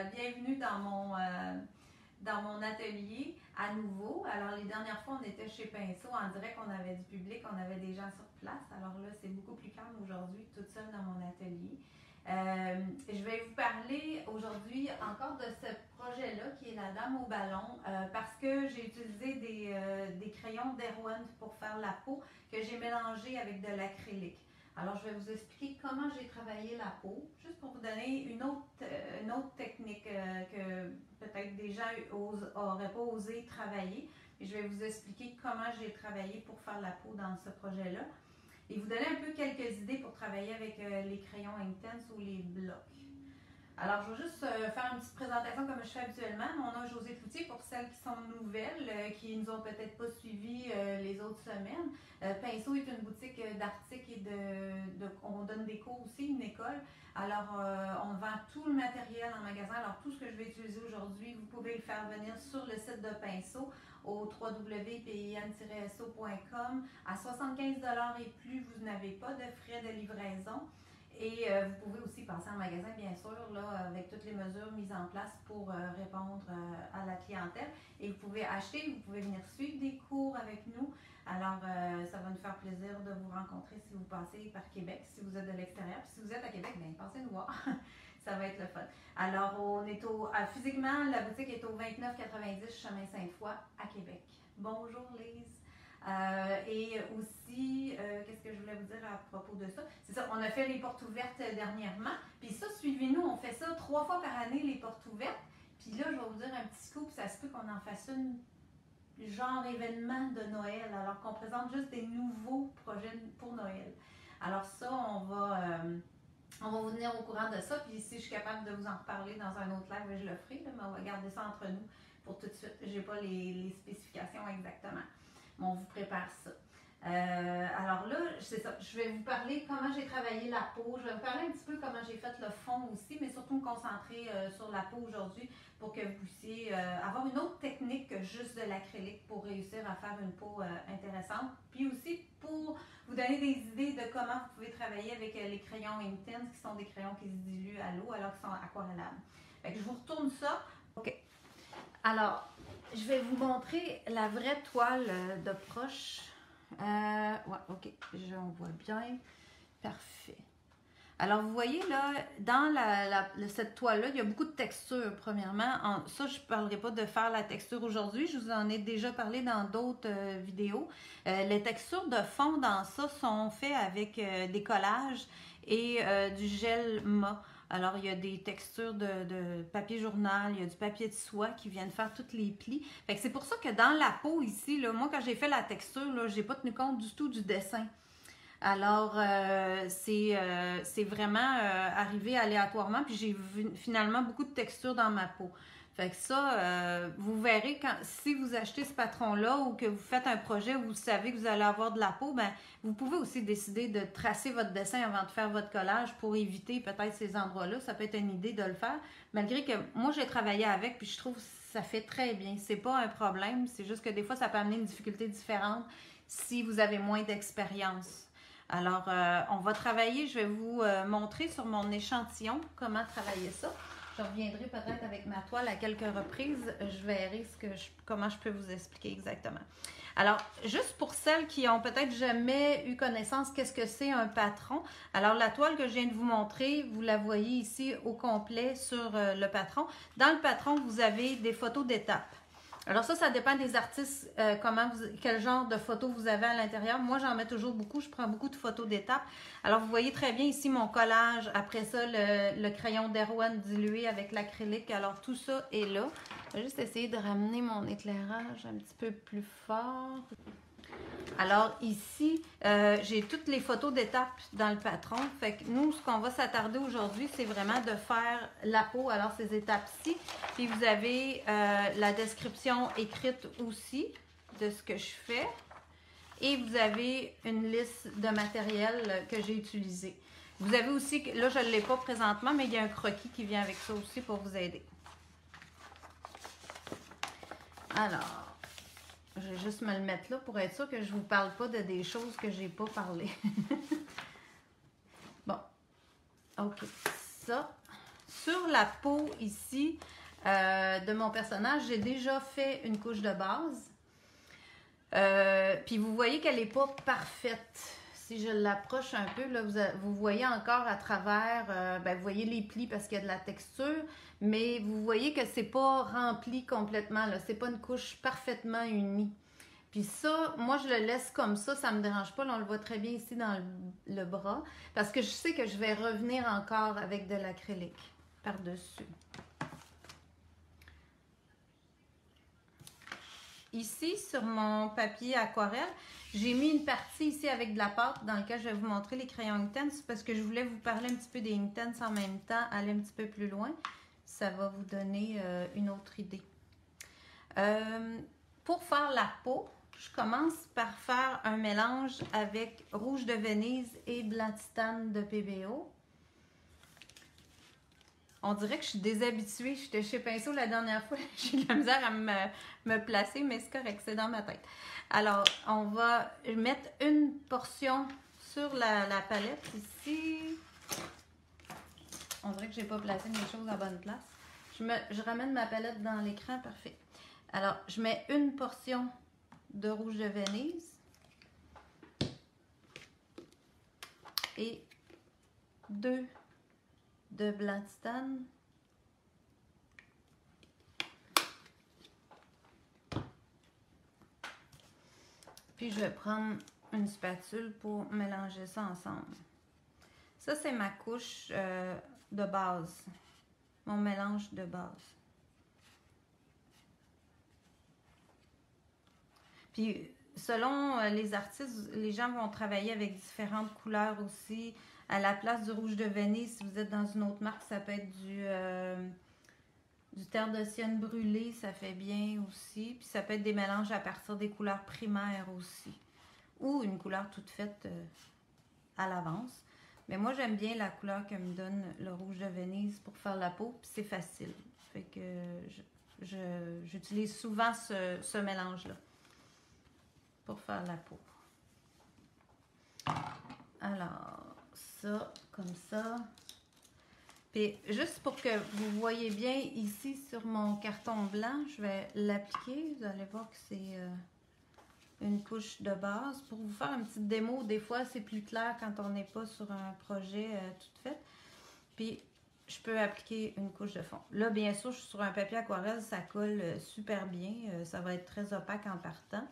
Bienvenue dans mon atelier à nouveau. Alors les dernières fois on était chez Pinceau, en direct on avait du public, on avait des gens sur place. Alors là c'est beaucoup plus calme aujourd'hui, toute seule dans mon atelier. Je vais vous parler aujourd'hui encore de ce projet-là qui est la dame au ballon parce que j'ai utilisé des crayons d'Erewhon pour faire la peau que j'ai mélangé avec de l'acrylique. Alors, je vais vous expliquer comment j'ai travaillé la peau, juste pour vous donner une autre technique que peut-être des gens n'auraient pas osé travailler. Et je vais vous expliquer comment j'ai travaillé pour faire la peau dans ce projet-là. Et vous donner un peu quelques idées pour travailler avec les crayons Inktense ou les blocs. Alors, je vais juste faire une petite présentation comme je fais habituellement. Mon nom est Josée Cloutier pour celles qui sont nouvelles, qui nous ont peut-être pas suivis les autres semaines. Pinceau est une boutique d'articles et on donne des cours aussi, une école. Alors, on vend tout le matériel en magasin. Alors, tout ce que je vais utiliser aujourd'hui, vous pouvez le faire venir sur le site de Pinceau au www.pin-so.com. À 75 $ et plus, vous n'avez pas de frais de livraison. Et vous pouvez aussi passer en magasin, bien sûr, là, avec toutes les mesures mises en place pour répondre à la clientèle. Et vous pouvez acheter, vous pouvez venir suivre des cours avec nous. Alors, ça va nous faire plaisir de vous rencontrer si vous passez par Québec, si vous êtes de l'extérieur. Puis si vous êtes à Québec, bien, passez nous voir. Ça va être le fun. Alors, on est physiquement, la boutique est au 2990 Chemin Sainte-Foy à Québec. Bonjour Lise. Et aussi, qu'est-ce que je voulais vous dire à propos de ça? C'est ça, on a fait les portes ouvertes dernièrement. Puis ça, suivez-nous, on fait ça 3 fois par année, les portes ouvertes. Puis là, je vais vous dire un petit scoop, ça se peut qu'on en fasse une genre événement de Noël, alors qu'on présente juste des nouveaux projets pour Noël. Alors ça, on va vous tenir au courant de ça. Puis si je suis capable de vous en reparler dans un autre live, je le ferai, là, mais on va garder ça entre nous pour tout de suite. Je n'ai pas les spécifications exactement. Mais on vous prépare ça. Alors là, c'est ça. Je vais vous parler comment j'ai travaillé la peau. Je vais vous parler un petit peu comment j'ai fait le fond aussi, mais surtout me concentrer sur la peau aujourd'hui pour que vous puissiez avoir une autre technique que juste de l'acrylique pour réussir à faire une peau intéressante. Puis aussi pour vous donner des idées de comment vous pouvez travailler avec les crayons Inktense, qui sont des crayons qui se diluent à l'eau alors qu'ils sont aquarellables. Fait que je vous retourne ça. OK. Alors, je vais vous montrer la vraie toile de proche. Ouais, OK, on voit bien. Parfait. Alors, vous voyez là, dans cette toile-là, il y a beaucoup de textures, premièrement. Ça, je ne parlerai pas de faire la texture aujourd'hui. Je vous en ai déjà parlé dans d'autres vidéos. Les textures de fond dans ça sont faites avec des collages et du gel mat. Alors, il y a des textures de papier journal, il y a du papier de soie qui viennent faire tous les plis. Fait que c'est pour ça que dans la peau ici, là, moi, quand j'ai fait la texture, je n'ai pas tenu compte du tout du dessin. Alors, c'est vraiment arrivé aléatoirement, puis j'ai vu finalement beaucoup de texture dans ma peau. Fait que ça, vous verrez, si vous achetez ce patron-là ou que vous faites un projet où vous savez que vous allez avoir de la peau, ben, vous pouvez aussi décider de tracer votre dessin avant de faire votre collage pour éviter peut-être ces endroits-là. Ça peut être une idée de le faire, malgré que moi, j'ai travaillé avec, puis je trouve que ça fait très bien. C'est pas un problème, c'est juste que des fois, ça peut amener une difficulté différente si vous avez moins d'expérience. Alors, on va travailler, je vais vous montrer sur mon échantillon comment travailler ça. Je reviendrai peut-être avec ma toile à quelques reprises. Je verrai comment je peux vous expliquer exactement. Alors, juste pour celles qui ont peut-être jamais eu connaissance, qu'est-ce que c'est un patron? Alors, la toile que je viens de vous montrer, vous la voyez ici au complet sur le patron. Dans le patron, vous avez des photos d'étapes. Alors ça dépend des artistes, quel genre de photos vous avez à l'intérieur. Moi, j'en mets toujours beaucoup. Je prends beaucoup de photos d'étapes. Alors, vous voyez très bien ici mon collage. Après ça, le crayon d'Erewhon dilué avec l'acrylique. Alors, tout ça est là. Je vais juste essayer de ramener mon éclairage un petit peu plus fort. Alors ici, j'ai toutes les photos d'étapes dans le patron. Fait que nous, ce qu'on va s'attarder aujourd'hui, c'est vraiment de faire la peau. Alors ces étapes-ci. Puis vous avez la description écrite aussi de ce que je fais. Et vous avez une liste de matériel que j'ai utilisé. Vous avez aussi, là je ne l'ai pas présentement, mais il y a un croquis qui vient avec ça aussi pour vous aider. Alors... je vais juste me le mettre là pour être sûr que je ne vous parle pas de des choses que je n'ai pas parlé. Bon. OK. Ça. Sur la peau ici de mon personnage, j'ai déjà fait une couche de base. Puis vous voyez qu'elle n'est pas parfaite. Si je l'approche un peu, là, vous voyez encore à travers, vous voyez les plis parce qu'il y a de la texture, mais vous voyez que c'est pas rempli complètement. C'est pas une couche parfaitement unie. Puis ça, moi je le laisse comme ça me dérange pas. Là, on le voit très bien ici dans le bras, parce que je sais que je vais revenir encore avec de l'acrylique par-dessus. Ici, sur mon papier aquarelle, j'ai mis une partie ici avec de la pâte dans laquelle je vais vous montrer les crayons Inktense parce que je voulais vous parler un petit peu des Inktense en même temps, aller un petit peu plus loin. Ça va vous donner une autre idée. Pour faire la peau, je commence par faire un mélange avec rouge de Venise et blanc titane de PBO. On dirait que je suis déshabituée. J'étais chez Pinceau la dernière fois. J'ai de la misère à me placer, mais c'est correct, c'est dans ma tête. Alors, on va mettre une portion sur la palette ici. On dirait que je n'ai pas placé mes choses à bonne place. Je ramène ma palette dans l'écran, parfait. Alors, je mets une portion de rouge de Venise et 2 de blanc titane. Puis je vais prendre une spatule pour mélanger ça ensemble. Ça, c'est ma couche de base, mon mélange de base. Puis selon les artistes, les gens vont travailler avec différentes couleurs aussi. À la place du rouge de Venise, si vous êtes dans une autre marque, ça peut être du terre de sienne brûlé, ça fait bien aussi. Puis ça peut être des mélanges à partir des couleurs primaires aussi. Ou une couleur toute faite à l'avance. Mais moi, j'aime bien la couleur que me donne le rouge de Venise pour faire la peau. Puis c'est facile. Fait que j'utilise souvent ce mélange-là pour faire la peau. Alors, ça, comme ça. Puis, juste pour que vous voyez bien ici sur mon carton blanc, je vais l'appliquer. Vous allez voir que c'est une couche de base. Pour vous faire une petite démo, des fois, c'est plus clair quand on n'est pas sur un projet tout fait. Puis, je peux appliquer une couche de fond. Là, bien sûr, je suis sur un papier aquarelle, ça colle super bien. Ça va être très opaque en partant.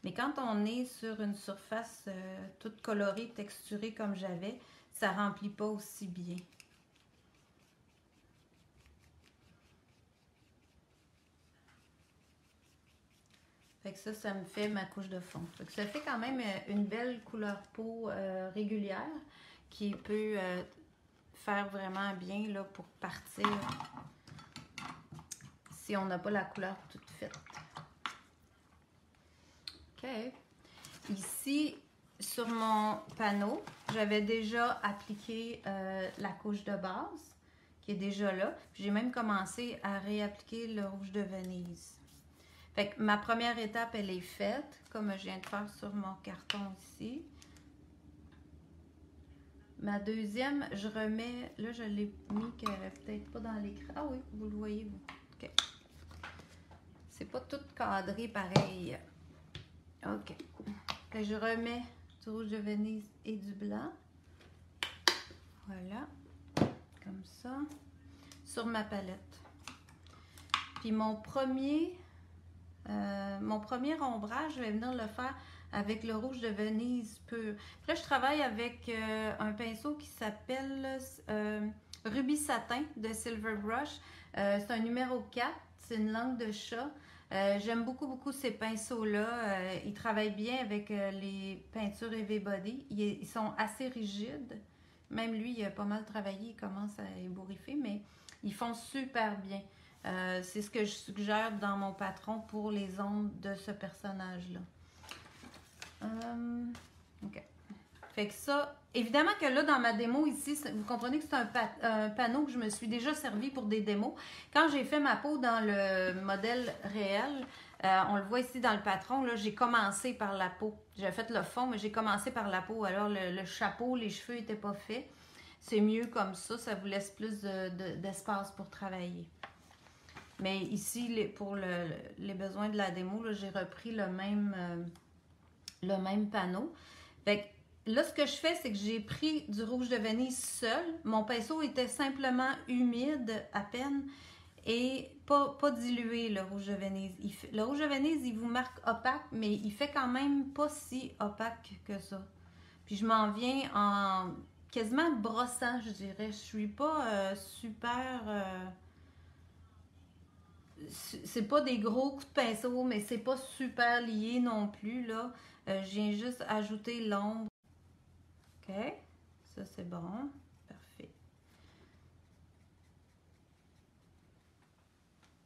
Mais quand on est sur une surface toute colorée, texturée comme j'avais, ça ne remplit pas aussi bien. Fait que ça me fait ma couche de fond. Fait que ça fait quand même une belle couleur peau régulière qui peut faire vraiment bien là, pour partir si on n'a pas la couleur toute faite. OK. Ici, sur mon panneau, j'avais déjà appliqué la couche de base qui est déjà là. J'ai même commencé à réappliquer le rouge de Venise. Fait que ma première étape, elle est faite, comme je viens de faire sur mon carton ici. Ma deuxième, je remets, là je l'ai mis peut-être pas dans l'écran. Ah oui, vous le voyez, vous. OK. C'est pas tout cadré pareil. OK. Fait que je remets du rouge de Venise et du blanc. Voilà. Comme ça. Sur ma palette. Puis mon premier ombrage, je vais venir le faire avec le rouge de Venise pur. Puis là, je travaille avec un pinceau qui s'appelle Ruby Satin de Silver Brush. C'est un numéro 4, c'est une langue de chat. J'aime beaucoup ces pinceaux-là. Ils travaillent bien avec les peintures Heavy Body. Ils sont assez rigides. Même lui, il a pas mal travaillé, il commence à ébouriffer, mais ils font super bien. C'est ce que je suggère dans mon patron pour les ombres de ce personnage-là. OK. Fait que ça, évidemment que là, dans ma démo ici, vous comprenez que c'est un panneau que je me suis déjà servi pour des démos. Quand j'ai fait ma peau dans le modèle réel, on le voit ici dans le patron, là, j'ai commencé par la peau. J'ai fait le fond, mais j'ai commencé par la peau. Alors, le chapeau, les cheveux n'étaient pas faits. c'est mieux comme ça vous laisse plus d'espace pour travailler. Mais ici, pour les besoins de la démo, j'ai repris le même panneau. Fait que là, ce que je fais, c'est que j'ai pris du rouge de Venise seul. Mon pinceau était simplement humide à peine et pas dilué, le rouge de Venise. Le rouge de Venise, il vous marque opaque, mais il fait quand même pas si opaque que ça. Puis je m'en viens en quasiment brossant, je dirais. Je suis pas super... c'est pas des gros coups de pinceau, mais c'est pas super lié non plus, là. Je viens juste ajouter l'ombre. OK, ça c'est bon. Parfait.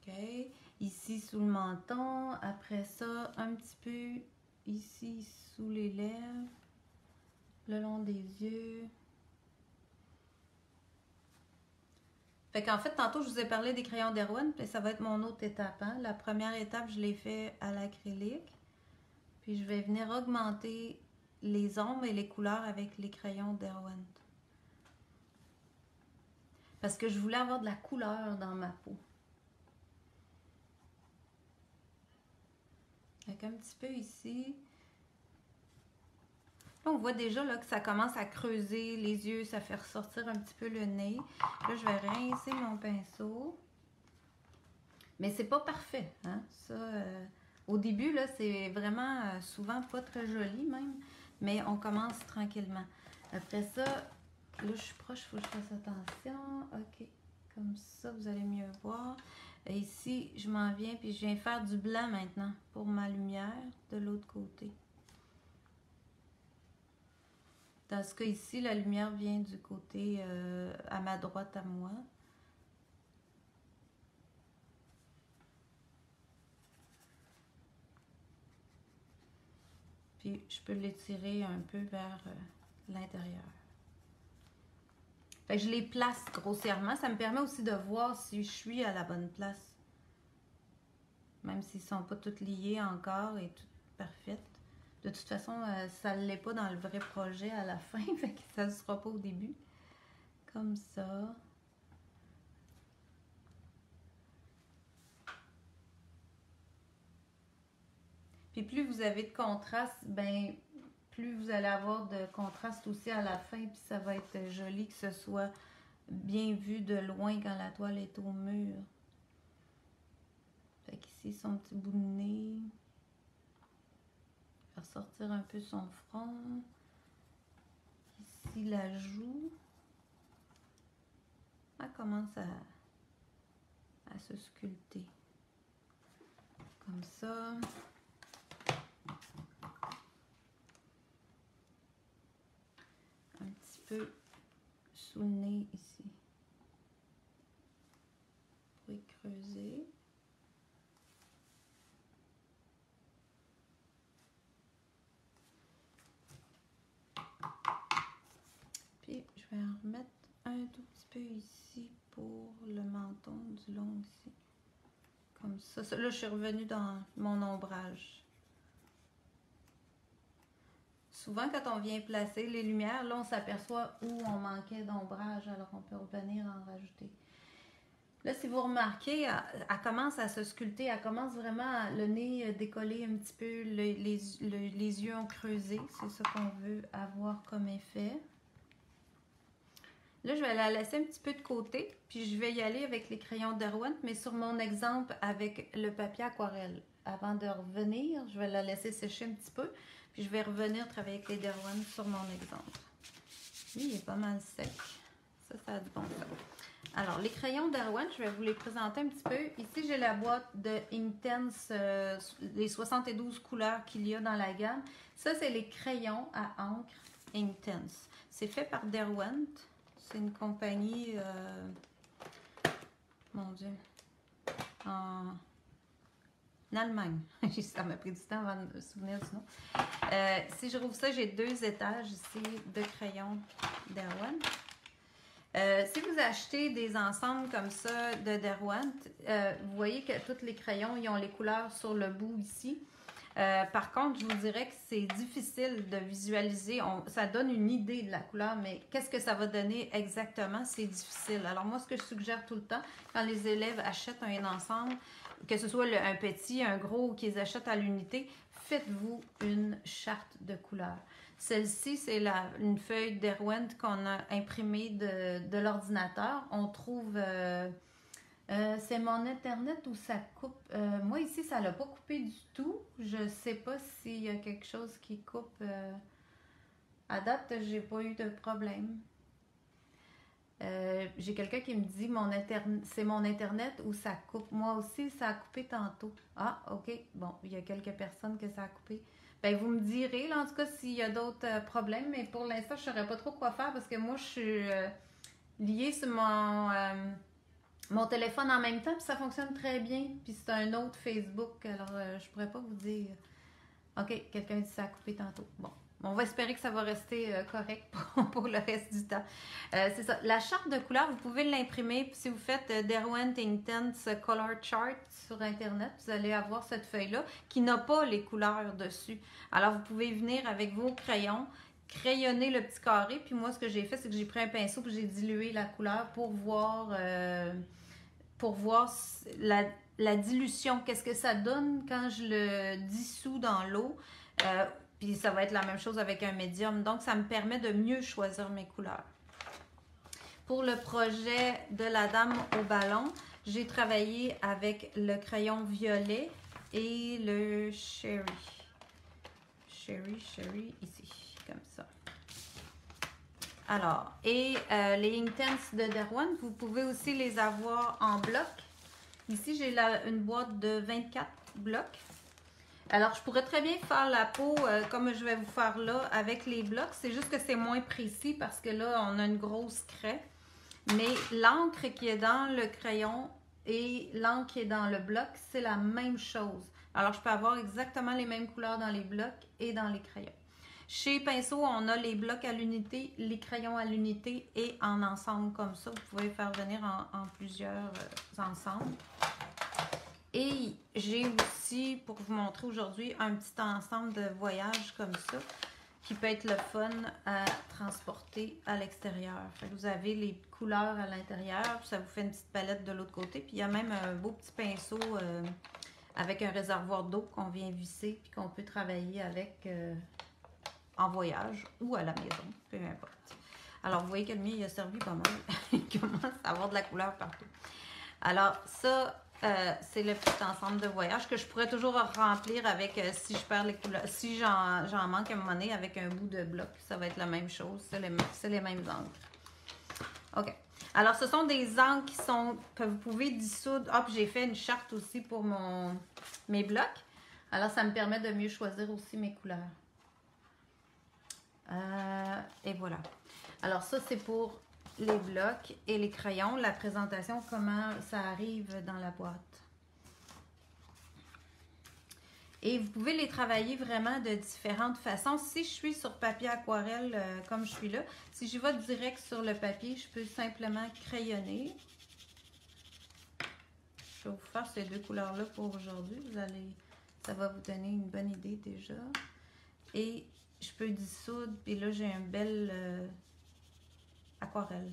OK, ici sous le menton. Après ça, un petit peu ici sous les lèvres, le long des yeux. Fait qu'en fait, tantôt, je vous ai parlé des crayons d'Erwan, puis ça va être mon autre étape. Hein? La première étape, je l'ai fait à l'acrylique. Puis je vais venir augmenter les ombres et les couleurs avec les crayons d'Erwan. Parce que je voulais avoir de la couleur dans ma peau. Avec un petit peu ici. Là, on voit déjà là, que ça commence à creuser les yeux, ça fait ressortir un petit peu le nez. Là, je vais rincer mon pinceau. Mais c'est pas parfait. Hein? Ça, au début, là, c'est vraiment souvent pas très joli même. Mais on commence tranquillement. Après ça, là, je suis proche, il faut que je fasse attention. OK. Comme ça, vous allez mieux voir. Et ici, je m'en viens, puis je viens faire du blanc maintenant pour ma lumière de l'autre côté. Dans ce cas ici, la lumière vient du côté à ma droite à moi. Puis je peux l'étirer un peu vers l'intérieur. Fait que je les place grossièrement. Ça me permet aussi de voir si je suis à la bonne place. Même s'ils ne sont pas tous liés encore et toutes parfaites. De toute façon, ça ne l'est pas dans le vrai projet à la fin. Fait que ça ne sera pas au début. Comme ça. Puis plus vous avez de contraste, ben plus vous allez avoir de contraste aussi à la fin. Puis ça va être joli que ce soit bien vu de loin quand la toile est au mur. Fait qu'ici, son petit bout de nez. Faire sortir un peu son front. Ici, la joue. Elle commence à se sculpter. Comme ça. Un petit peu sous le nez ici. Pour y creuser. Puis je vais en remettre un tout petit peu ici pour le menton du long ici. Comme ça. Là, je suis revenue dans mon ombrage. Souvent, quand on vient placer les lumières, là, on s'aperçoit où on manquait d'ombrage. Alors, on peut revenir en rajouter. Là, si vous remarquez, elle commence à se sculpter. Elle commence vraiment le nez décollé un petit peu. Les yeux ont creusé. C'est ça qu'on veut avoir comme effet. Là, je vais la laisser un petit peu de côté. Puis, je vais y aller avec les crayons Derwent, mais sur mon exemple avec le papier aquarelle. Avant de revenir, je vais la laisser sécher un petit peu. Puis je vais revenir travailler avec les Derwent sur mon exemple. Lui, il est pas mal sec. Ça a du bon sens. Alors, les crayons Derwent, je vais vous les présenter un petit peu. Ici, j'ai la boîte de Inktense, les 72 couleurs qu'il y a dans la gamme. Ça, c'est les crayons à encre Inktense. C'est fait par Derwent. C'est une compagnie, mon Dieu, en Allemagne. Ça m'a pris du temps avant de me souvenir du nom. Si je rouvre ça, j'ai 2 étages ici de crayons Derwent. Si vous achetez des ensembles comme ça de Derwent, vous voyez que tous les crayons, ils ont les couleurs sur le bout ici. Par contre, je vous dirais que c'est difficile de visualiser. Ça donne une idée de la couleur, mais qu'est-ce que ça va donner exactement? C'est difficile. Alors moi, ce que je suggère tout le temps, quand les élèves achètent un ensemble, que ce soit un petit, un gros, ou qu'ils achètent à l'unité, faites-vous une charte de couleurs. Celle-ci, c'est une feuille d'Erwent qu'on a imprimée de l'ordinateur. On trouve... c'est mon Internet où ça coupe. Moi, ici, ça l'a pas coupé du tout. Je sais pas s'il y a quelque chose qui coupe. À date, j'ai pas eu de problème. J'ai quelqu'un qui me dit c'est mon Internet où ça coupe. Moi aussi, ça a coupé tantôt. Ah, OK. Bon, il y a quelques personnes que ça a coupé. Ben, vous me direz, là, en tout cas, s'il y a d'autres problèmes. Mais pour l'instant, je ne saurais pas trop quoi faire parce que moi, je suis liée sur mon téléphone en même temps, puis ça fonctionne très bien. Puis c'est un autre Facebook, alors je pourrais pas vous dire. OK, quelqu'un dit ça a coupé tantôt. Bon, on va espérer que ça va rester correct pour le reste du temps. C'est ça. La charte de couleurs, vous pouvez l'imprimer. Si vous faites Derwent Intense Color Chart sur Internet, vous allez avoir cette feuille-là qui n'a pas les couleurs dessus. Alors, vous pouvez venir avec vos crayons, crayonner le petit carré. Puis moi, ce que j'ai fait, c'est que j'ai pris un pinceau et j'ai dilué la couleur pour voir la dilution. Qu'est-ce que ça donne quand je le dissous dans l'eau. Puis ça va être la même chose avec un médium. Donc, ça me permet de mieux choisir mes couleurs. Pour le projet de la dame au ballon, j'ai travaillé avec le crayon violet et le Sherry. Sherry, ici, comme ça. Alors, et les Intense de Derwent, vous pouvez aussi les avoir en bloc. Ici, j'ai une boîte de 24 blocs. Alors, je pourrais très bien faire la peau comme je vais vous faire là avec les blocs. C'est juste que c'est moins précis parce que là, on a une grosse craie. Mais l'encre qui est dans le crayon et l'encre qui est dans le bloc, c'est la même chose. Alors, je peux avoir exactement les mêmes couleurs dans les blocs et dans les crayons. Chez Pinceau, on a les blocs à l'unité, les crayons à l'unité et en ensemble comme ça. Vous pouvez faire venir en plusieurs ensembles. Et j'ai aussi, pour vous montrer aujourd'hui, un petit ensemble de voyage comme ça, qui peut être le fun à transporter à l'extérieur. Vous avez les couleurs à l'intérieur, ça vous fait une petite palette de l'autre côté. Puis il y a même un beau petit pinceau avec un réservoir d'eau qu'on vient visser puis qu'on peut travailler avec en voyage ou à la maison, peu importe. Alors, vous voyez que le mien, il a servi pas mal. Il commence à avoir de la couleur partout. Alors, ça, c'est le petit ensemble de voyage que je pourrais toujours remplir avec, si je perds les couleurs, si j'en manque à un moment donné, avec un bout de bloc. Ça va être la même chose. C'est les mêmes encres. OK. Alors, ce sont des encres que vous pouvez dissoudre. Ah, puis j'ai fait une charte aussi pour mes blocs. Alors, ça me permet de mieux choisir aussi mes couleurs. Et voilà. Alors ça, c'est pour les blocs et les crayons. La présentation, comment ça arrive dans la boîte. Et vous pouvez les travailler vraiment de différentes façons. Si je suis sur papier aquarelle, comme je suis là, si je vais direct sur le papier, je peux simplement crayonner. Je vais vous faire ces deux couleurs-là pour aujourd'hui. Ça va vous donner une bonne idée déjà. Et je peux dissoudre, puis là, j'ai un bel aquarelle.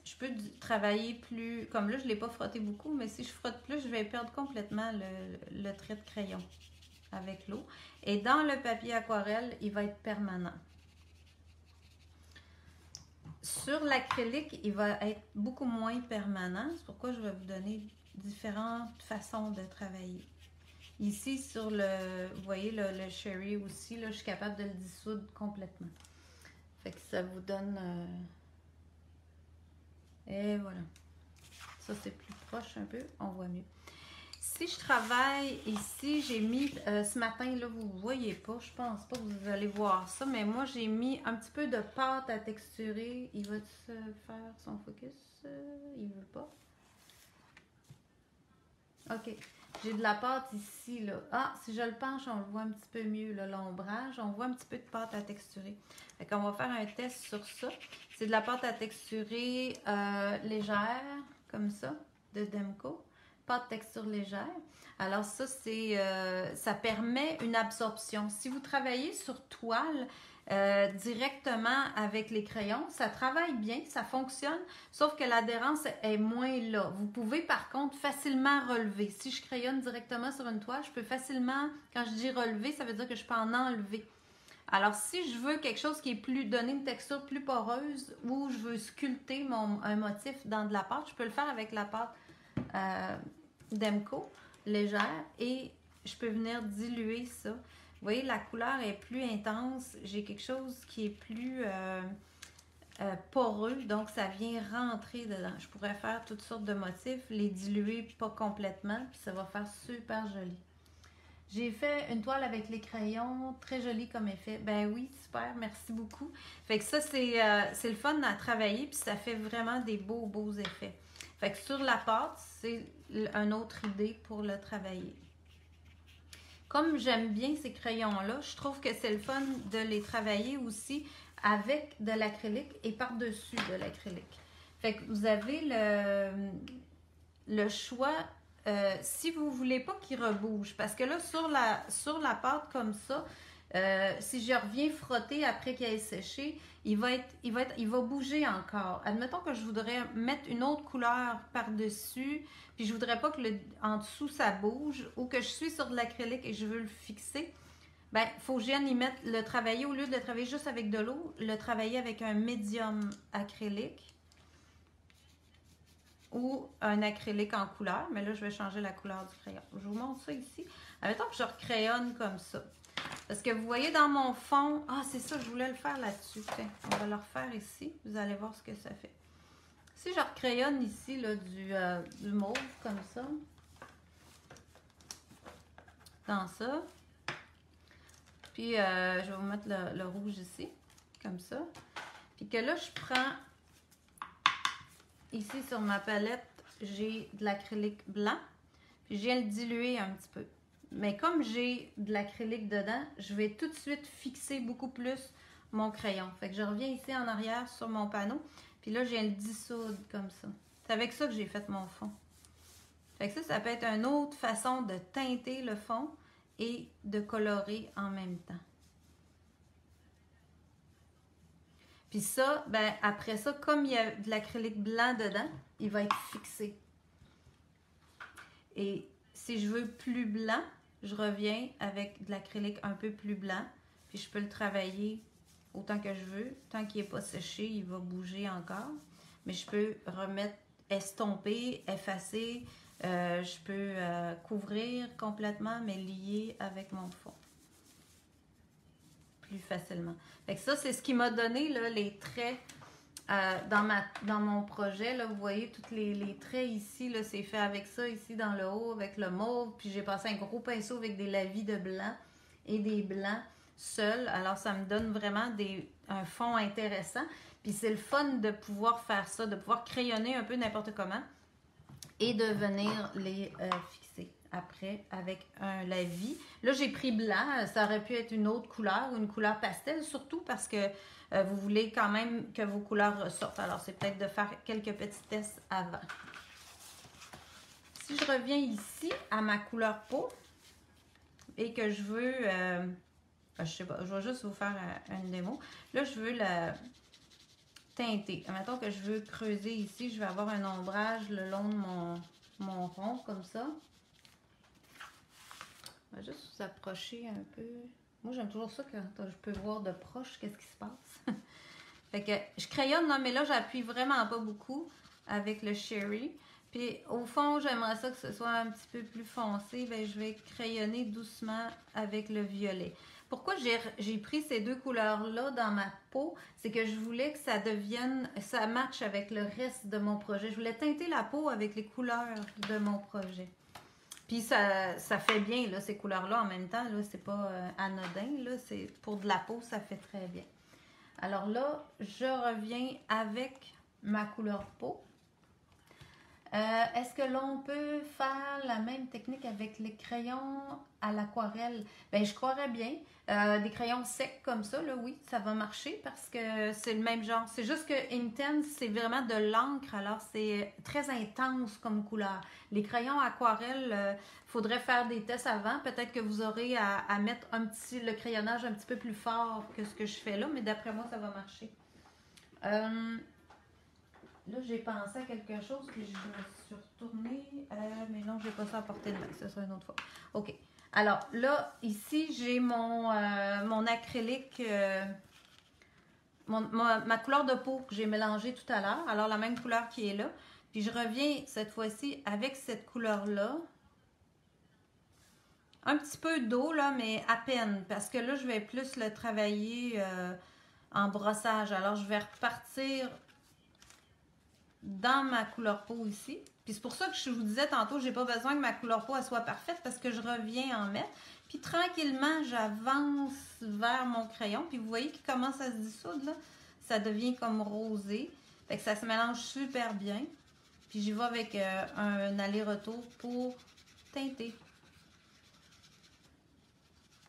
Je peux travailler plus, comme là, je ne l'ai pas frotté beaucoup, mais si je frotte plus, je vais perdre complètement le trait de crayon avec l'eau. Et dans le papier aquarelle, il va être permanent. Sur l'acrylique, il va être beaucoup moins permanent. C'est pourquoi je vais vous donner différentes façons de travailler. Ici, sur vous voyez le Sherry aussi, là, je suis capable de le dissoudre complètement. Fait que ça vous donne... Et voilà. Ça, c'est plus proche un peu, on voit mieux. Si je travaille ici, j'ai mis, ce matin, là, vous ne voyez pas, je pense pas que vous allez voir ça, mais moi, j'ai mis un petit peu de pâte à texturer. Il va se faire son focus? Il veut pas. OK. J'ai de la pâte ici, là. Ah, si je le penche, on le voit un petit peu mieux, l'ombrage. On voit un petit peu de pâte à texturer. Fait qu'on va faire un test sur ça. C'est de la pâte à texturer légère, comme ça, de Demco. pâte texture légère. Alors ça, ça permet une absorption. Si vous travaillez sur toile directement avec les crayons, ça travaille bien, ça fonctionne, sauf que l'adhérence est moins là. Vous pouvez par contre facilement relever. Si je crayonne directement sur une toile, je peux facilement, quand je dis relever, ça veut dire que je peux en enlever. Alors, si je veux quelque chose qui est plus, donner une texture plus poreuse ou je veux sculpter un motif dans de la pâte, je peux le faire avec la pâte Demco légère et je peux venir diluer ça. Vous voyez, la couleur est plus intense. J'ai quelque chose qui est plus poreux, donc ça vient rentrer dedans. Je pourrais faire toutes sortes de motifs, les diluer pas complètement, puis ça va faire super joli. J'ai fait une toile avec les crayons, très jolie comme effet. Ben oui, super, merci beaucoup. Fait que ça, c'est le fun à travailler, puis ça fait vraiment des beaux effets. Fait que sur la pâte, c'est une autre idée pour le travailler. Comme j'aime bien ces crayons-là, je trouve que c'est le fun de les travailler aussi avec de l'acrylique et par-dessus de l'acrylique. Fait que vous avez le choix. Si vous ne voulez pas qu'il rebouge, parce que là, sur la pâte comme ça, si je reviens frotter après qu'il ait séché, il va bouger encore. Admettons que je voudrais mettre une autre couleur par-dessus, puis je voudrais pas que en dessous ça bouge, ou que je suis sur de l'acrylique et je veux le fixer. Ben, il faut que je vienne y mettre le travailler, au lieu de le travailler juste avec de l'eau, le travailler avec un médium acrylique ou un acrylique en couleur, mais là, je vais changer la couleur du crayon. Je vous montre ça ici. Admettons que je recrayonne comme ça. Parce que vous voyez dans mon fond... Ah, c'est ça, je voulais le faire là-dessus. On va le refaire ici. Vous allez voir ce que ça fait. Si je recrayonne ici là, du mauve comme ça, dans ça, puis je vais vous mettre le rouge ici, comme ça. Puis que là, je prends... Ici, sur ma palette, j'ai de l'acrylique blanc. Puis je viens le diluer un petit peu. Mais comme j'ai de l'acrylique dedans, je vais tout de suite fixer beaucoup plus mon crayon. Fait que je reviens ici en arrière sur mon panneau. Puis là, je viens le dissoudre comme ça. C'est avec ça que j'ai fait mon fond. Fait que ça peut être une autre façon de teinter le fond et de colorer en même temps. Puis ça, ben après ça, comme il y a de l'acrylique blanc dedans, il va être fixé. Et si je veux plus blanc, je reviens avec de l'acrylique un peu plus blanc. Puis je peux le travailler autant que je veux. Tant qu'il n'est pas séché, il va bouger encore. Mais je peux remettre, estomper, effacer. Je peux couvrir complètement, mais lier avec mon fond. Plus facilement. Fait que ça, c'est ce qui m'a donné là, les traits dans mon projet. Là, vous voyez, tous les traits ici, c'est fait avec ça, ici dans le haut, avec le mauve. Puis j'ai passé un gros pinceau avec des lavis de blanc et des blancs seuls. Alors, ça me donne vraiment un fond intéressant. Puis c'est le fun de pouvoir faire ça, de pouvoir crayonner un peu n'importe comment et de venir les fixer après avec un lavis. Là, j'ai pris blanc. Ça aurait pu être une autre couleur ou une couleur pastel, surtout parce que vous voulez quand même que vos couleurs ressortent. Alors, c'est peut-être de faire quelques petits tests avant. Si je reviens ici à ma couleur peau et que je veux... je sais pas, je vais juste vous faire une démo. Là, je veux le teinter. Mettons que je veux creuser ici. Je vais avoir un ombrage le long de mon rond, comme ça. Je vais juste vous approcher un peu. Moi, j'aime toujours ça quand je peux voir de proche qu'est-ce qui se passe. Fait que je crayonne, non, mais là, j'appuie vraiment pas beaucoup avec le Sherry. Puis, au fond, j'aimerais ça que ce soit un petit peu plus foncé. Bien, je vais crayonner doucement avec le violet. Pourquoi j'ai pris ces deux couleurs-là dans ma peau? C'est que je voulais que ça matche avec le reste de mon projet. Je voulais teinter la peau avec les couleurs de mon projet. Puis ça fait bien, là, ces couleurs-là en même temps. Là, c'est pas anodin. Là, pour de la peau, ça fait très bien. Alors là, je reviens avec ma couleur peau. Est-ce que l'on peut faire la même technique avec les crayons à l'aquarelle? Ben, je croirais bien. Des crayons secs comme ça, là, oui, ça va marcher parce que c'est le même genre. C'est juste que Intense, c'est vraiment de l'encre, alors c'est très intense comme couleur. Les crayons aquarelle, faudrait faire des tests avant. Peut-être que vous aurez à mettre le crayonnage un petit peu plus fort que ce que je fais là, mais d'après moi, ça va marcher. Là, j'ai pensé à quelque chose, puis je me suis retournée, mais non, j'ai pas ça à portée de main, ça sera une autre fois. OK. Alors, là, ici, j'ai mon acrylique, ma couleur de peau que j'ai mélangée tout à l'heure. Alors, la même couleur qui est là. Puis, je reviens cette fois-ci avec cette couleur-là. Un petit peu d'eau, là, mais à peine, parce que là, je vais plus le travailler en brossage. Alors, je vais repartir dans ma couleur peau ici. Puis c'est pour ça que je vous disais tantôt, j'ai pas besoin que ma couleur peau elle soit parfaite parce que je reviens en mettre. Puis tranquillement, j'avance vers mon crayon. Puis vous voyez qu'il commence à se dissoudre, là. Ça devient comme rosé. Fait que ça se mélange super bien. Puis j'y vais avec un aller-retour pour teinter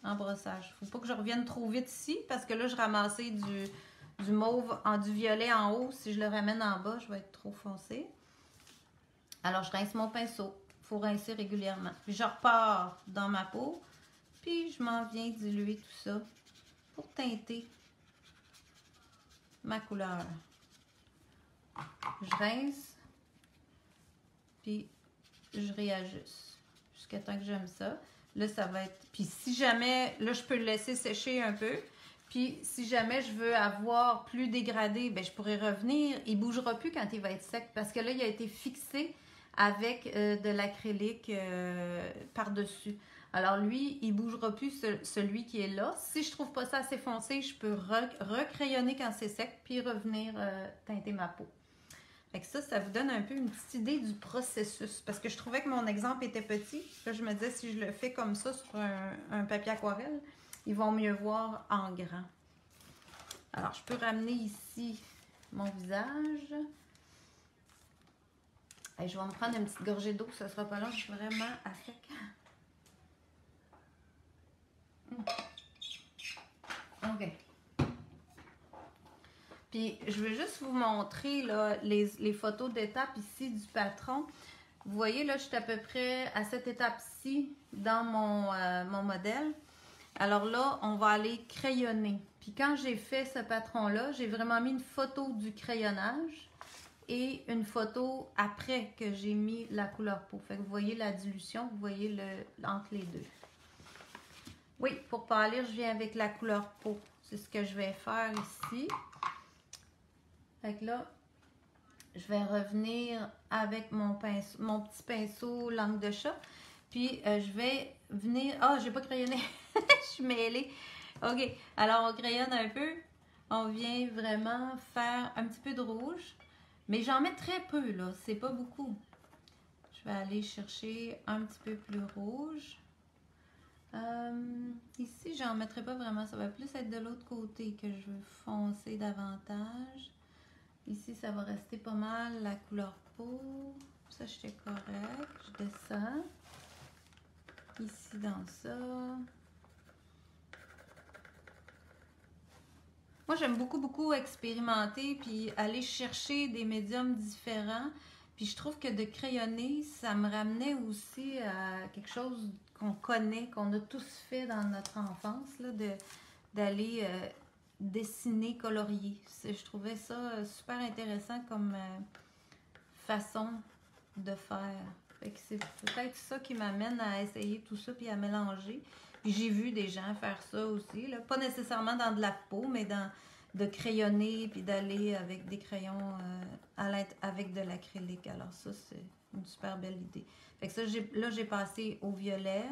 en brossage. Faut pas que je revienne trop vite ici parce que là, je ramassais du mauve du violet en haut. Si je le ramène en bas, je vais être trop foncé. Alors, je rince mon pinceau. Il faut rincer régulièrement. Puis, je repars dans ma peau. Puis, je m'en viens diluer tout ça pour teinter ma couleur. Je rince. Puis, je réajuste jusqu'à temps que j'aime ça. Là, ça va être... Puis, si jamais... Là, je peux le laisser sécher un peu. Puis, si jamais je veux avoir plus dégradé, ben, je pourrais revenir. Il ne bougera plus quand il va être sec parce que là, il a été fixé avec de l'acrylique par-dessus. Alors, lui, il ne bougera plus celui qui est là. Si je ne trouve pas ça assez foncé, je peux recrayonner quand c'est sec puis revenir teinter ma peau. Fait que ça vous donne un peu une petite idée du processus. Parce que je trouvais que mon exemple était petit. Là, je me disais, si je le fais comme ça sur un papier aquarelle, ils vont mieux voir en grand. Alors, je peux ramener ici mon visage. Et je vais me prendre une petite gorgée d'eau, ça ne sera pas long, je suis vraiment à sec. OK. Puis, je vais juste vous montrer là, les photos d'étape ici du patron. Vous voyez, là, je suis à peu près à cette étape-ci dans mon modèle. Alors là, on va aller crayonner. Puis quand j'ai fait ce patron-là, j'ai vraiment mis une photo du crayonnage et une photo après que j'ai mis la couleur peau. Fait que vous voyez la dilution, vous voyez entre les deux. Oui, pour pâlir, je viens avec la couleur peau. C'est ce que je vais faire ici. Fait que là, je vais revenir avec mon petit pinceau langue de chat. Puis, je vais venir... Ah, j'ai pas crayonné. Je suis mêlée. OK. Alors, on crayonne un peu. On vient vraiment faire un petit peu de rouge. Mais j'en mets très peu, là. C'est pas beaucoup. Je vais aller chercher un petit peu plus rouge. Ici, j'en mettrai pas vraiment. Ça va plus être de l'autre côté que je veux foncer davantage. Ici, ça va rester pas mal la couleur peau. Ça, j'étais correct. Je descends. Ici, dans ça. Moi, j'aime beaucoup expérimenter puis aller chercher des médiums différents. Puis je trouve que de crayonner, ça me ramenait aussi à quelque chose qu'on connaît, qu'on a tous fait dans notre enfance, d'aller dessiner, colorier. Je trouvais ça super intéressant comme façon de faire. Fait que c'est peut-être ça qui m'amène à essayer tout ça puis à mélanger. Puis j'ai vu des gens faire ça aussi, là. Pas nécessairement dans de la peau, mais de crayonner puis d'aller avec des crayons avec de l'acrylique. Alors ça, c'est une super belle idée. Fait que ça, là, j'ai passé au violet.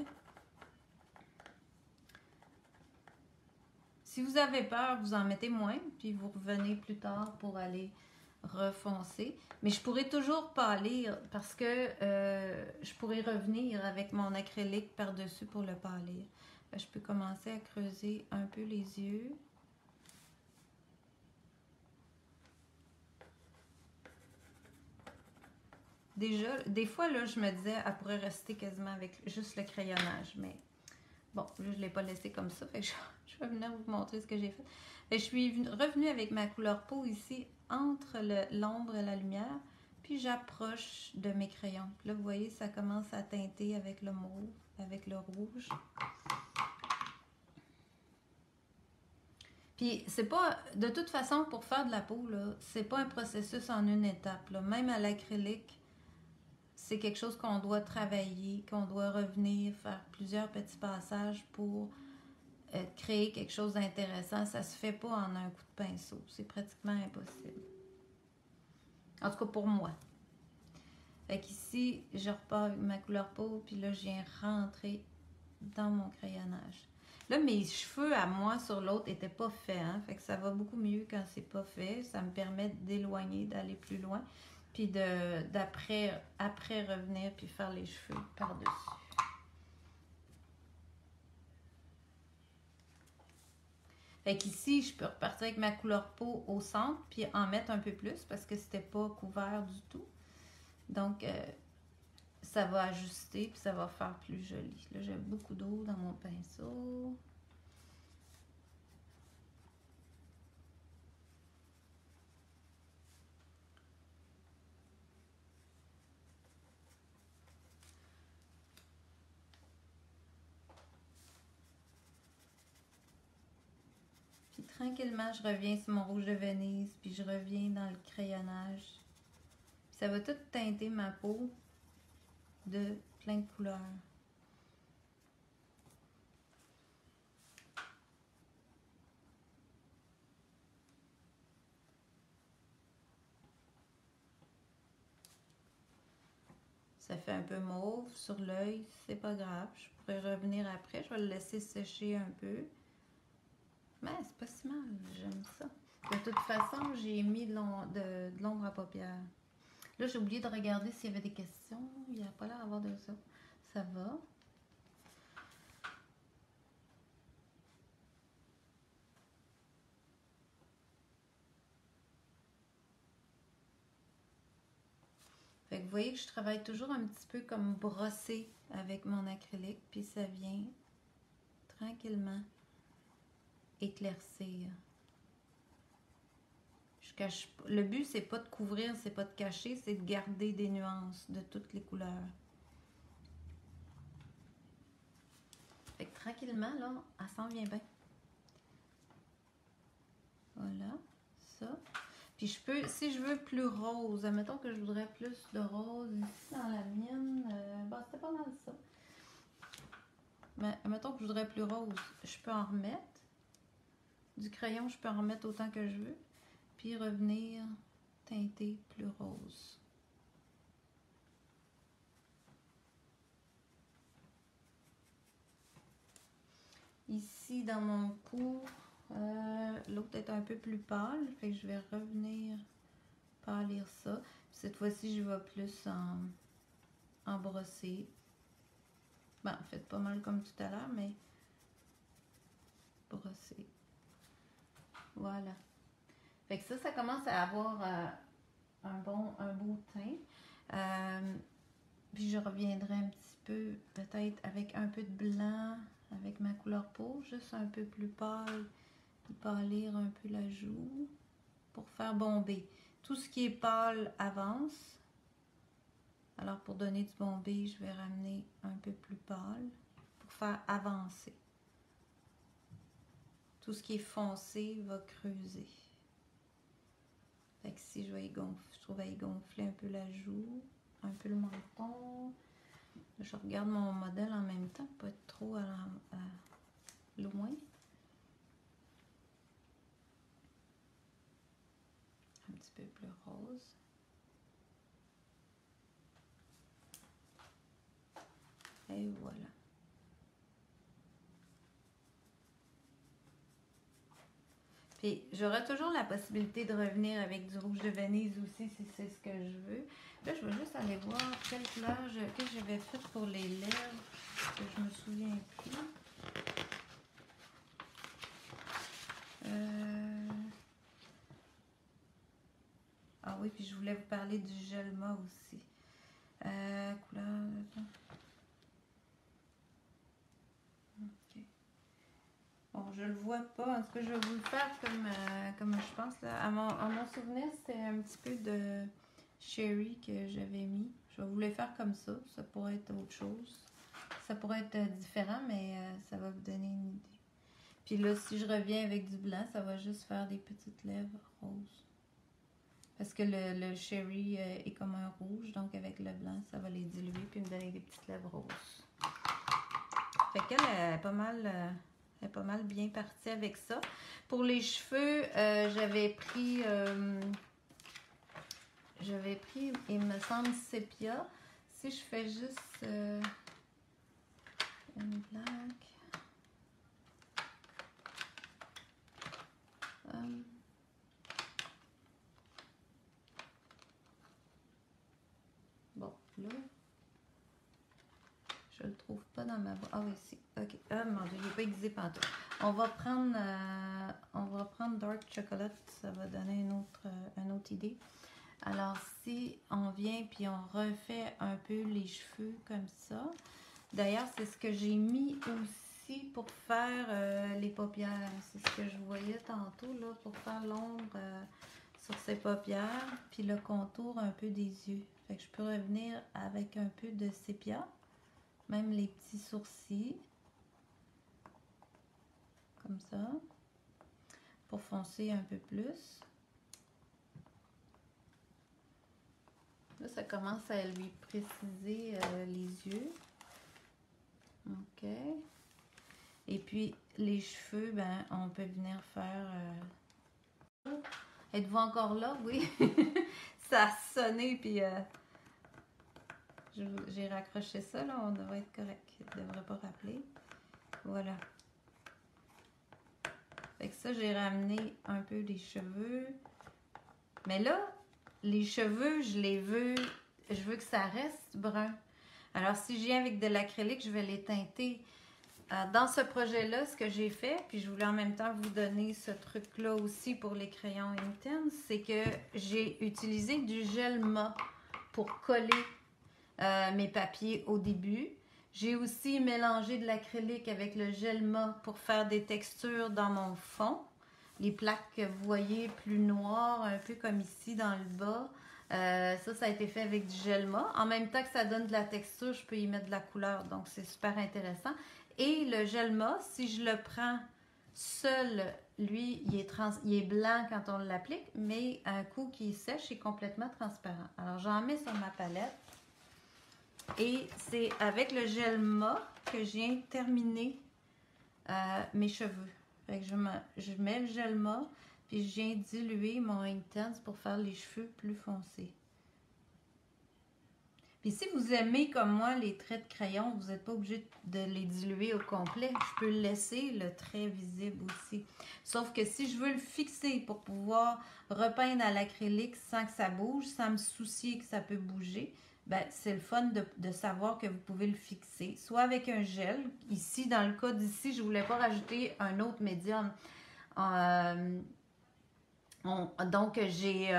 Si vous avez peur, vous en mettez moins, puis vous revenez plus tard pour aller refoncer. Mais je pourrais toujours pâlir parce que je pourrais revenir avec mon acrylique par-dessus pour le pâlir. Je peux commencer à creuser un peu les yeux. déjà, des fois, là, je me disais, elle pourrait rester quasiment avec juste le crayonnage, mais bon, là, je ne l'ai pas laissé comme ça, fait que je vais venir vous montrer ce que j'ai fait. Fait que je suis revenue avec ma couleur peau ici, entre l'ombre et la lumière, puis j'approche de mes crayons. Puis là, vous voyez, ça commence à teinter avec le mauve, avec le rouge. Puis c'est pas, de toute façon, pour faire de la peau, là, c'est pas un processus en une étape, là. Même à l'acrylique, c'est quelque chose qu'on doit travailler, qu'on doit revenir, faire plusieurs petits passages pour créer quelque chose d'intéressant. Ça se fait pas en un coup de pinceau. C'est pratiquement impossible. En tout cas pour moi. Fait qu'ici, je repars avec ma couleur peau, puis là, je viens rentrer dans mon crayonnage. Là, mes cheveux à moi sur l'autre n'étaient pas faits, hein? Fait que ça va beaucoup mieux quand c'est pas fait. Ça me permet d'éloigner, d'aller plus loin, puis après revenir puis faire les cheveux par-dessus. Fait qu'ici, je peux repartir avec ma couleur peau au centre, puis en mettre un peu plus parce que c'était pas couvert du tout. Donc, ça va ajuster puis ça va faire plus joli. Là, j'ai beaucoup d'eau dans mon pinceau. Puis tranquillement, je reviens sur mon rouge de Venise, puis je reviens dans le crayonnage. Puis ça va tout teinter ma peau de plein de couleurs. Ça fait un peu mauve sur l'œil, c'est pas grave. Je pourrais revenir après, je vais le laisser sécher un peu. Mais c'est pas si mal, j'aime ça. De toute façon, j'ai mis de l'ombre à paupières. Là, j'ai oublié de regarder s'il y avait des questions. Il n'y a pas l'air d'avoir de ça. Ça va. Fait que vous voyez que je travaille toujours un petit peu comme brossé avec mon acrylique. Puis ça vient tranquillement éclaircir. Le but, c'est pas de couvrir, c'est pas de cacher, c'est de garder des nuances de toutes les couleurs. Fait que tranquillement, là, elle s'en vient bien. Voilà, ça. Puis je peux, si je veux plus rose, admettons que je voudrais plus de rose ici dans la mienne, bon, c'était pas mal ça. Mais admettons que je voudrais plus rose, je peux en remettre. Du crayon, je peux en remettre autant que je veux. Puis revenir teinter plus rose. Ici, dans mon cou, l'autre est un peu plus pâle, fait que je vais revenir pâlir ça. Cette fois-ci, je vais plus en brosser. Bon, faites pas mal comme tout à l'heure, mais brosser. Voilà. Fait que ça commence à avoir un beau teint. Puis je reviendrai un petit peu, peut-être avec un peu de blanc, avec ma couleur peau, juste un peu plus pâle, pâlir un peu la joue pour faire bomber. Tout ce qui est pâle avance. Alors pour donner du bombé, je vais ramener un peu plus pâle pour faire avancer. Tout ce qui est foncé va creuser. Fait que si je trouve à y gonfler un peu la joue, un peu le menton. Je regarde mon modèle en même temps, pas être trop loin. Un petit peu plus rose. Et voilà. Puis j'aurai toujours la possibilité de revenir avec du rouge de Venise aussi si c'est ce que je veux. Là, je vais juste aller voir quelle couleur que j'avais faite pour les lèvres, que je me souviens plus. Ah oui, puis je voulais vous parler du gel mat aussi. Couleur... Ok. Bon, je le vois pas. En tout cas, je vais vous le faire comme je pense. Là. À mon souvenir, c'était un petit peu de Sherry que j'avais mis. Je vais vous le faire comme ça. Ça pourrait être autre chose. Ça pourrait être différent, mais ça va vous donner une idée. Puis là, si je reviens avec du blanc, ça va juste faire des petites lèvres roses. Parce que le Sherry est comme un rouge, donc avec le blanc, ça va les diluer puis me donner des petites lèvres roses. Fait qu'elle est pas mal bien partie avec ça. Pour les cheveux, j'avais pris, il me semble, sépia. Si je fais juste une blague. Bon, là, je le trouve pas dans ma boîte. Ah oui, si. Ok. Ah mon Dieu, il n'est pas aiguisé pantoute. On va prendre Dark Chocolate. Ça va donner une autre idée. Alors, si on vient puis on refait un peu les cheveux comme ça. D'ailleurs, c'est ce que j'ai mis aussi pour faire les paupières. C'est ce que je voyais tantôt, là, pour faire l'ombre sur ses paupières. Puis le contour un peu des yeux. Fait que je peux revenir avec un peu de sépia. Même les petits sourcils. Comme ça. Pour foncer un peu plus. Là, ça commence à lui préciser les yeux. OK. Et puis, les cheveux, ben, on peut venir faire... Êtes-vous encore là? Oui. Ça a sonné, puis j'ai raccroché ça, là. On devrait être correct. Je ne devrais pas rappeler. Voilà. Fait que ça, j'ai ramené un peu les cheveux. Mais là, les cheveux, je veux que ça reste brun. Alors, si je viens avec de l'acrylique, je vais les teinter. Dans ce projet-là, ce que j'ai fait, puis je voulais en même temps vous donner ce truc-là aussi pour les crayons Intense, c'est que j'ai utilisé du gel mat pour coller mes papiers au début. J'ai aussi mélangé de l'acrylique avec le gel mat pour faire des textures dans mon fond. Les plaques que vous voyez plus noires, un peu comme ici dans le bas. Ça a été fait avec du gel mat. En même temps que ça donne de la texture, je peux y mettre de la couleur. Donc, c'est super intéressant. Et le gel mat, si je le prends seul, lui, il est blanc quand on l'applique, mais un coup qu'il sèche, il est complètement transparent. Alors, j'en mets sur ma palette. Et c'est avec le gel mat que je viens terminer mes cheveux. Fait que je mets le gel mat, puis je viens diluer mon Intense pour faire les cheveux plus foncés. Puis si vous aimez comme moi les traits de crayon, vous n'êtes pas obligé de les diluer au complet. Je peux laisser le trait visible aussi. Sauf que si je veux le fixer pour pouvoir repeindre à l'acrylique sans que ça bouge, sans me soucier que ça peut bouger, ben, c'est le fun de savoir que vous pouvez le fixer. Soit avec un gel. Ici, dans le cas d'ici, je ne voulais pas rajouter un autre médium. Donc, j'ai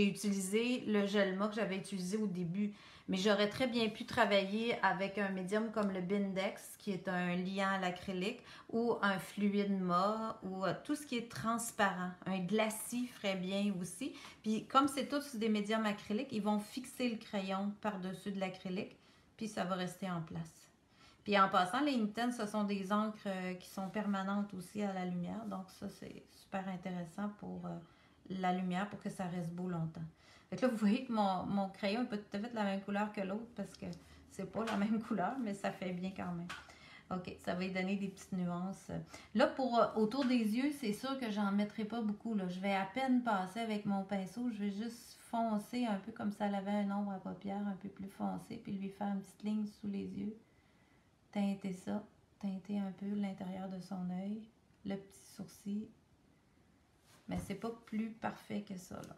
utilisé le gel mat que j'avais utilisé au début, mais j'aurais très bien pu travailler avec un médium comme le Bindex, qui est un liant à l'acrylique, ou un fluide mat, ou tout ce qui est transparent. Un glacis ferait bien aussi. Puis comme c'est tous des médiums acryliques, ils vont fixer le crayon par-dessus de l'acrylique, puis ça va rester en place. Puis en passant, les Intense, ce sont des encres qui sont permanentes aussi à la lumière. Donc ça, c'est super intéressant pour la lumière, pour que ça reste beau longtemps. Fait que là, vous voyez que mon crayon n'est pas tout à fait la même couleur que l'autre parce que c'est pas la même couleur, mais ça fait bien quand même. OK, ça va y donner des petites nuances. Là, pour autour des yeux, c'est sûr que j'en mettrai pas beaucoup. Là. Je vais à peine passer avec mon pinceau. Je vais juste foncer un peu comme ça elle avait un ombre à paupières un peu plus foncé, puis lui faire une petite ligne sous les yeux. Teinter ça, teinter un peu l'intérieur de son œil, le petit sourcil. Mais c'est pas plus parfait que ça, là.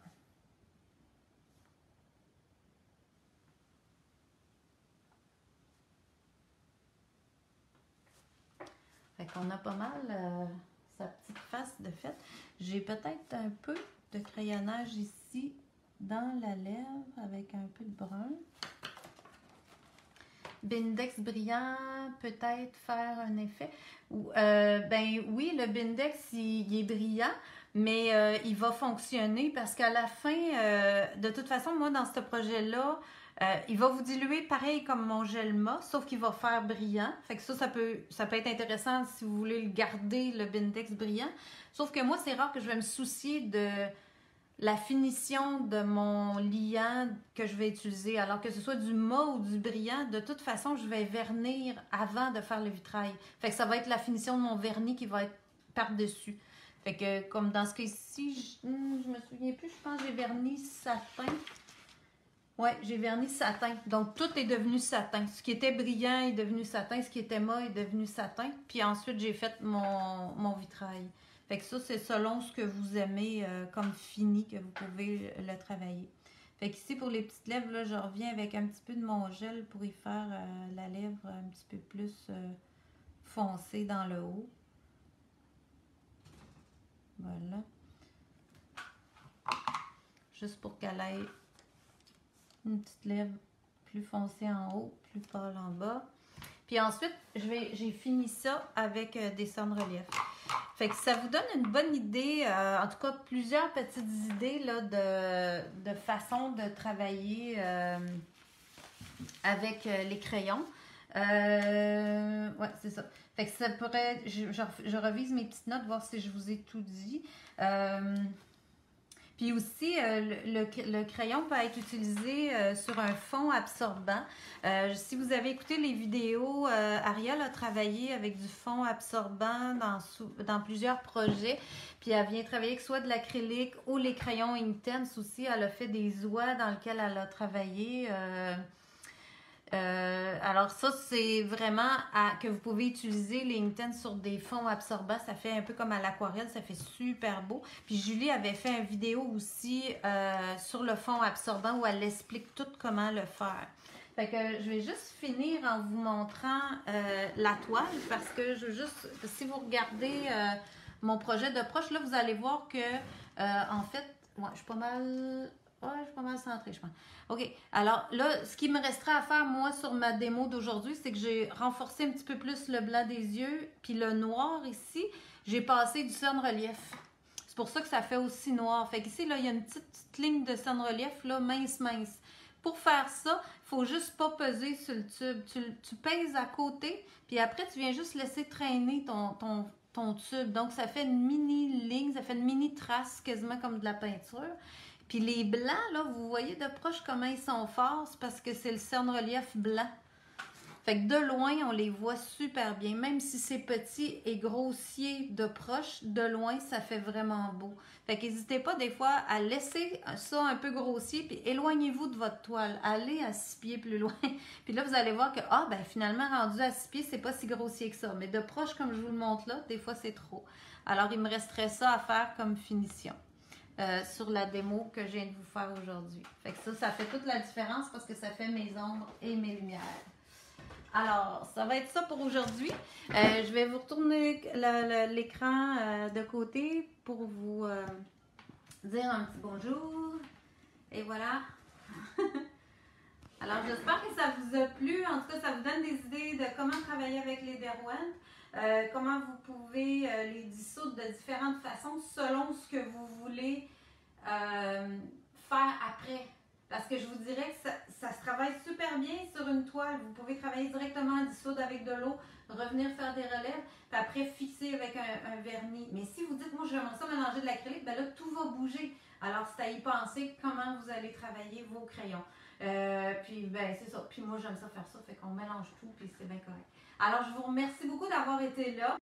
Fait qu'on a pas mal sa petite face de fait. J'ai peut-être un peu de crayonnage ici dans la lèvre avec un peu de brun. Bindex brillant, peut-être faire un effet. Ben oui, le Bindex, il est brillant, mais il va fonctionner parce qu'à la fin, de toute façon, moi, dans ce projet-là, il va vous diluer pareil comme mon gel mat, sauf qu'il va faire brillant. Fait que ça peut être intéressant si vous voulez le garder, le Bindex brillant. Sauf que moi, c'est rare que je vais me soucier de la finition de mon liant que je vais utiliser. Alors que ce soit du mat ou du brillant, de toute façon, je vais vernir avant de faire le vitrail. Fait que ça va être la finition de mon vernis qui va être par-dessus. Fait que comme dans ce cas-ci, je me souviens plus, je pense que j'ai verni satin. Ouais, j'ai verni satin. Donc, tout est devenu satin. Ce qui était brillant est devenu satin. Ce qui était mat est devenu satin. Puis ensuite, j'ai fait mon vitrail. Fait que ça, c'est selon ce que vous aimez comme fini que vous pouvez le travailler. Fait qu'ici, pour les petites lèvres, là, je reviens avec un petit peu de mon gel pour y faire la lèvre un petit peu plus foncée dans le haut. Voilà. Juste pour qu'elle ait une petite lèvre plus foncée en haut, plus pâle en bas. Puis ensuite, j'ai fini ça avec des cendres-reliefs. Fait que ça vous donne une bonne idée, en tout cas plusieurs petites idées là, de façon de travailler avec les crayons. Ouais, c'est ça. Fait que ça pourrait, je revise mes petites notes, voir si je vous ai tout dit. Puis aussi, le crayon peut être utilisé sur un fond absorbant. Si vous avez écouté les vidéos, Ariel a travaillé avec du fond absorbant dans plusieurs projets. Puis elle vient travailler avec soit de l'acrylique ou les crayons Inktense aussi. Elle a fait des oies dans lesquelles elle a travaillé. Alors ça, c'est vraiment que vous pouvez utiliser les Inktense sur des fonds absorbants. Ça fait un peu comme à l'aquarelle, ça fait super beau. Puis Julie avait fait une vidéo aussi sur le fond absorbant où elle explique tout comment le faire. Fait que je vais juste finir en vous montrant la toile parce que je veux juste, si vous regardez mon projet de proche, là vous allez voir que en fait, ouais, je suis pas mal... Ouais, je suis pas mal centrée, je pense. OK. Alors là, ce qui me restera à faire, moi, sur ma démo d'aujourd'hui, c'est que j'ai renforcé un petit peu plus le blanc des yeux. Puis le noir ici, j'ai passé du cerne-relief. C'est pour ça que ça fait aussi noir. Fait qu'ici, là, il y a une petite ligne de cerne-relief, là, mince. Pour faire ça, il faut juste pas peser sur le tube. Tu pèses à côté, puis après, tu viens juste laisser traîner ton tube. Donc, ça fait une mini ligne, ça fait une mini trace, quasiment comme de la peinture. Puis les blancs, là, vous voyez de proche comment ils sont forts, c'est parce que c'est le cerne-relief blanc. Fait que de loin, on les voit super bien. Même si c'est petit et grossier de proche, de loin, ça fait vraiment beau. Fait qu'hésitez pas des fois à laisser ça un peu grossier, puis éloignez-vous de votre toile. Allez à 6 pieds plus loin. Puis là, vous allez voir que, ben finalement, rendu à 6 pieds, c'est pas si grossier que ça. Mais de proche, comme je vous le montre là, des fois, c'est trop. Alors, il me resterait ça à faire comme finition. Sur la démo que je viens de vous faire aujourd'hui. Fait que ça fait toute la différence parce que ça fait mes ombres et mes lumières. Alors, ça va être ça pour aujourd'hui. Je vais vous retourner l'écran de côté pour vous dire un petit bonjour. Et voilà. Alors, j'espère que ça vous a plu. En tout cas, ça vous donne des idées de comment travailler avec les Derwent. Comment vous pouvez les dissoudre de différentes façons selon ce que vous voulez faire après. Parce que je vous dirais que ça se travaille super bien sur une toile. Vous pouvez travailler directement à dissoudre avec de l'eau, revenir faire des relèves, puis après fixer avec un vernis. Mais si vous dites, moi j'aimerais ça mélanger de l'acrylique, ben là tout va bouger. Alors c'est à y penser comment vous allez travailler vos crayons. Puis ben c'est ça. Puis moi j'aime ça faire ça, fait qu'on mélange tout, puis c'est bien correct. Alors je vous remercie beaucoup d'avoir été là.